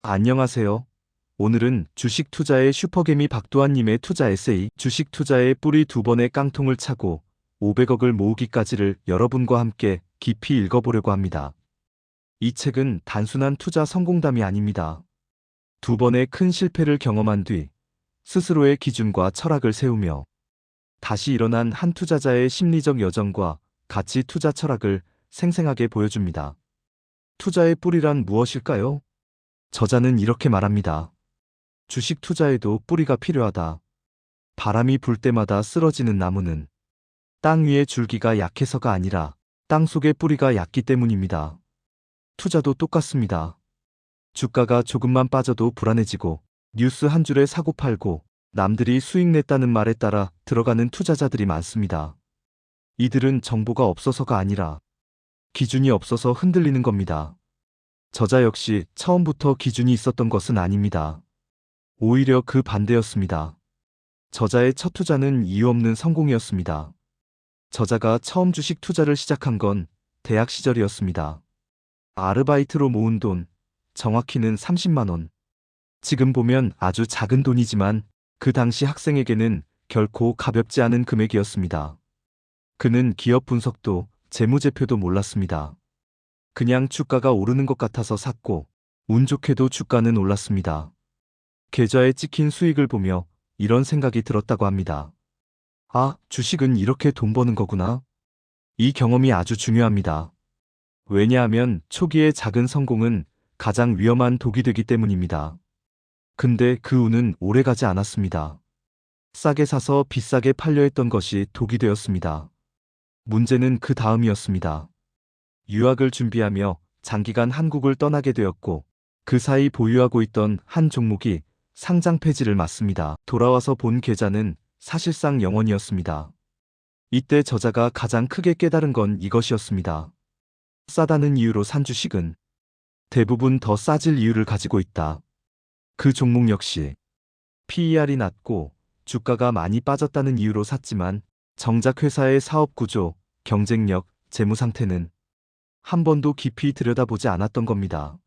안녕하세요. 오늘은 주식 투자의 슈퍼개미 박두환님의 투자 에세이, 주식 투자의 뿌리 두 번의 깡통을 차고 500억을 모으기까지를 여러분과 함께 깊이 읽어보려고 합니다. 이 책은 단순한 투자 성공담이 아닙니다. 두 번의 큰 실패를 경험한 뒤 스스로의 기준과 철학을 세우며 다시 일어난 한 투자자의 심리적 여정과 가치 투자 철학을 생생하게 보여줍니다. 투자의 뿌리란 무엇일까요? 저자는 이렇게 말합니다. 주식 투자에도 뿌리가 필요하다. 바람이 불 때마다 쓰러지는 나무는 땅 위의 줄기가 약해서가 아니라 땅 속의 뿌리가 얕기 때문입니다. 투자도 똑같습니다. 주가가 조금만 빠져도 불안해지고 뉴스 한 줄에 사고 팔고 남들이 수익 냈다는 말에 따라 들어가는 투자자들이 많습니다. 이들은 정보가 없어서가 아니라 기준이 없어서 흔들리는 겁니다. 저자 역시 처음부터 기준이 있었던 것은 아닙니다. 오히려 그 반대였습니다. 저자의 첫 투자는 이유 없는 성공이었습니다. 저자가 처음 주식 투자를 시작한 건 대학 시절이었습니다. 아르바이트로 모은 돈, 정확히는 30만 원. 지금 보면 아주 작은 돈이지만 그 당시 학생에게는 결코 가볍지 않은 금액이었습니다. 그는 기업 분석도 재무제표도 몰랐습니다. 그냥 주가가 오르는 것 같아서 샀고 운 좋게도 주가는 올랐습니다. 계좌에 찍힌 수익을 보며 이런 생각이 들었다고 합니다. 아, 주식은 이렇게 돈 버는 거구나. 이 경험이 아주 중요합니다. 왜냐하면 초기의 작은 성공은 가장 위험한 독이 되기 때문입니다. 근데 그 운은 오래가지 않았습니다. 싸게 사서 비싸게 팔려 했던 것이 독이 되었습니다. 문제는 그 다음이었습니다. 유학을 준비하며 장기간 한국을 떠나게 되었고 그 사이 보유하고 있던 한 종목이 상장 폐지를 맞습니다. 돌아와서 본 계좌는 사실상 0원이었습니다. 이때 저자가 가장 크게 깨달은 건 이것이었습니다. 싸다는 이유로 산 주식은 대부분 더 싸질 이유를 가지고 있다. 그 종목 역시 PER이 낮고 주가가 많이 빠졌다는 이유로 샀지만 정작 회사의 사업 구조, 경쟁력, 재무 상태는 한 번도 깊이 들여다보지 않았던 겁니다.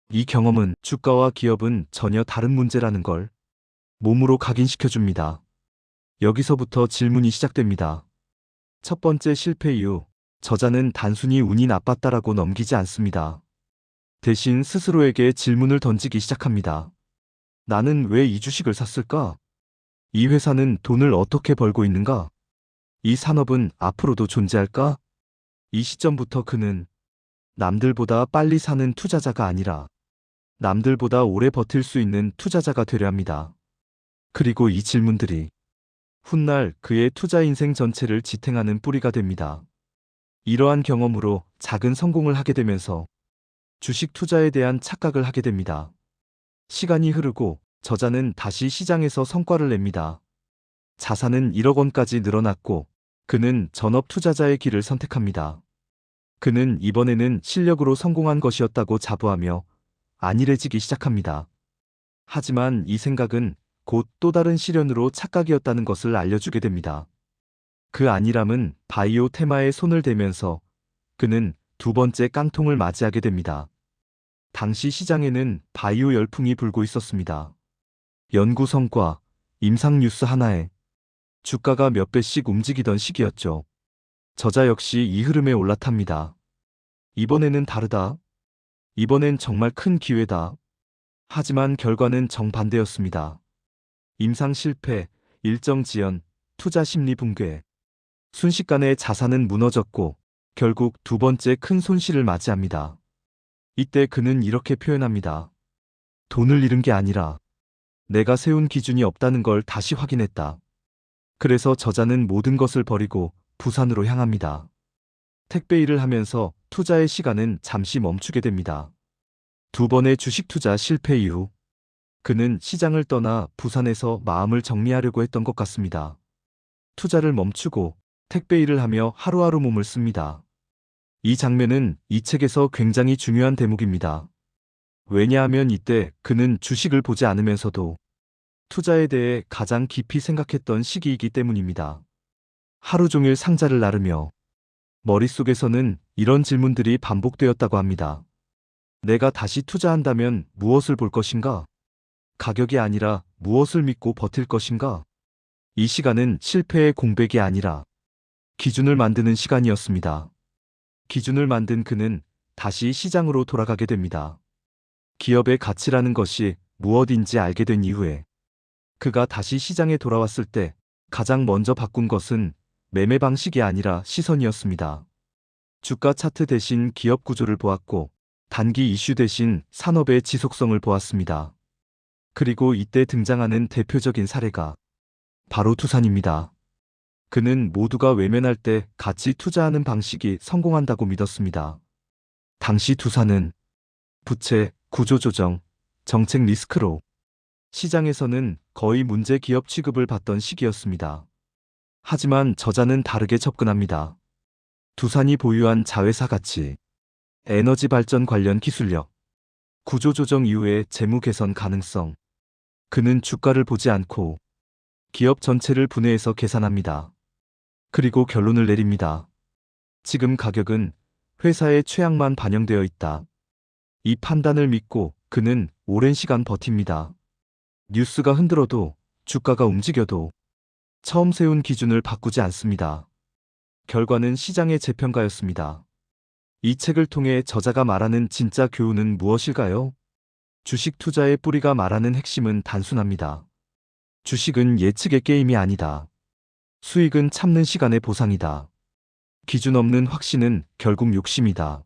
이 경험은 주가와 기업은 전혀 다른 문제라는 걸 몸으로 각인시켜줍니다. 여기서부터 질문이 시작됩니다. 첫 번째 실패 이유, 저자는 단순히 운이 나빴다라고 넘기지 않습니다. 대신 스스로에게 질문을 던지기 시작합니다. 나는 왜 이 주식을 샀을까? 이 회사는 돈을 어떻게 벌고 있는가? 이 산업은 앞으로도 존재할까? 이 시점부터 그는 남들보다 빨리 사는 투자자가 아니라 남들보다 오래 버틸 수 있는 투자자가 되려 합니다. 그리고 이 질문들이 훗날 그의 투자 인생 전체를 지탱하는 뿌리가 됩니다. 이러한 경험으로 작은 성공을 하게 되면서 주식 투자에 대한 착각을 하게 됩니다. 시간이 흐르고 저자는 다시 시장에서 성과를 냅니다. 자산은 1억 원까지 늘어났고 그는 전업 투자자의 길을 선택합니다. 그는 이번에는 실력으로 성공한 것이었다고 자부하며 안일해지기 시작합니다. 하지만 이 생각은 곧 또 다른 시련으로 착각이었다는 것을 알려주게 됩니다. 그 안일함은 바이오 테마에 손을 대면서 그는 두 번째 깡통을 맞이하게 됩니다. 당시 시장에는 바이오 열풍이 불고 있었습니다. 연구 성과, 임상 뉴스 하나에 주가가 몇 배씩 움직이던 시기였죠. 저자 역시 이 흐름에 올라탑니다. 이번에는 다르다. 이번엔 정말 큰 기회다. 하지만 결과는 정반대였습니다. 임상 실패, 일정 지연, 투자 심리 붕괴. 순식간에 자산은 무너졌고 결국 두 번째 큰 손실을 맞이합니다. 이때 그는 이렇게 표현합니다. 돈을 잃은 게 아니라 내가 세운 기준이 없다는 걸 다시 확인했다. 그래서 저자는 모든 것을 버리고 부산으로 향합니다. 택배 일을 하면서 투자의 시간은 잠시 멈추게 됩니다. 두 번의 주식 투자 실패 이후 그는 시장을 떠나 부산에서 마음을 정리하려고 했던 것 같습니다. 투자를 멈추고 택배 일을 하며 하루하루 몸을 씁니다. 이 장면은 이 책에서 굉장히 중요한 대목입니다. 왜냐하면 이때 그는 주식을 보지 않으면서도 투자에 대해 가장 깊이 생각했던 시기이기 때문입니다. 하루 종일 상자를 나르며 머릿속에서는 이런 질문들이 반복되었다고 합니다. 내가 다시 투자한다면 무엇을 볼 것인가? 가격이 아니라 무엇을 믿고 버틸 것인가? 이 시간은 실패의 공백이 아니라 기준을 만드는 시간이었습니다. 기준을 만든 그는 다시 시장으로 돌아가게 됩니다. 기업의 가치라는 것이 무엇인지 알게 된 이후에 그가 다시 시장에 돌아왔을 때 가장 먼저 바꾼 것은 매매 방식이 아니라 시선이었습니다. 주가 차트 대신 기업 구조를 보았고 단기 이슈 대신 산업의 지속성을 보았습니다. 그리고 이때 등장하는 대표적인 사례가 바로 두산입니다. 그는 모두가 외면할 때 같이 투자하는 방식이 성공한다고 믿었습니다. 당시 두산은 부채, 구조조정, 정책 리스크로 시장에서는 거의 문제 기업 취급을 받던 시기였습니다. 하지만 저자는 다르게 접근합니다. 두산이 보유한 자회사 가치, 에너지 발전 관련 기술력, 구조조정 이후의 재무 개선 가능성. 그는 주가를 보지 않고 기업 전체를 분해해서 계산합니다. 그리고 결론을 내립니다. 지금 가격은 회사의 최악만 반영되어 있다. 이 판단을 믿고 그는 오랜 시간 버팁니다. 뉴스가 흔들어도 주가가 움직여도 처음 세운 기준을 바꾸지 않습니다. 결과는 시장의 재평가였습니다. 이 책을 통해 저자가 말하는 진짜 교훈은 무엇일까요? 주식 투자의 뿌리가 말하는 핵심은 단순합니다. 주식은 예측의 게임이 아니다. 수익은 참는 시간의 보상이다. 기준 없는 확신은 결국 욕심이다.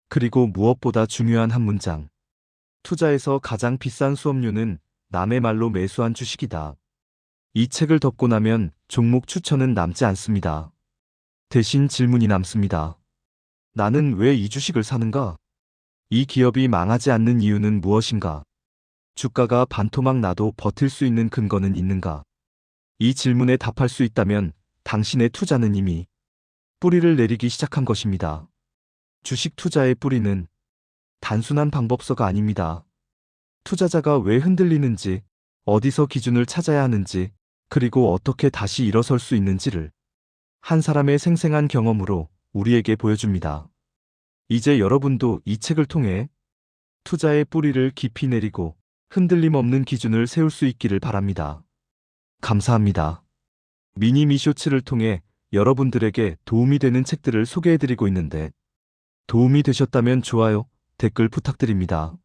그리고 무엇보다 중요한 한 문장. 투자에서 가장 비싼 수업료는 남의 말로 매수한 주식이다. 이 책을 덮고 나면 종목 추천은 남지 않습니다. 대신 질문이 남습니다. 나는 왜 이 주식을 사는가? 이 기업이 망하지 않는 이유는 무엇인가? 주가가 반토막 나도 버틸 수 있는 근거는 있는가? 이 질문에 답할 수 있다면 당신의 투자는 이미 뿌리를 내리기 시작한 것입니다. 주식 투자의 뿌리는 단순한 방법서가 아닙니다. 투자자가 왜 흔들리는지, 어디서 기준을 찾아야 하는지, 그리고 어떻게 다시 일어설 수 있는지를 한 사람의 생생한 경험으로 우리에게 보여줍니다. 이제 여러분도 이 책을 통해 투자의 뿌리를 깊이 내리고 흔들림 없는 기준을 세울 수 있기를 바랍니다. 감사합니다. 미니 미쇼츠를 통해 여러분들에게 도움이 되는 책들을 소개해드리고 있는데 도움이 되셨다면 좋아요, 댓글 부탁드립니다.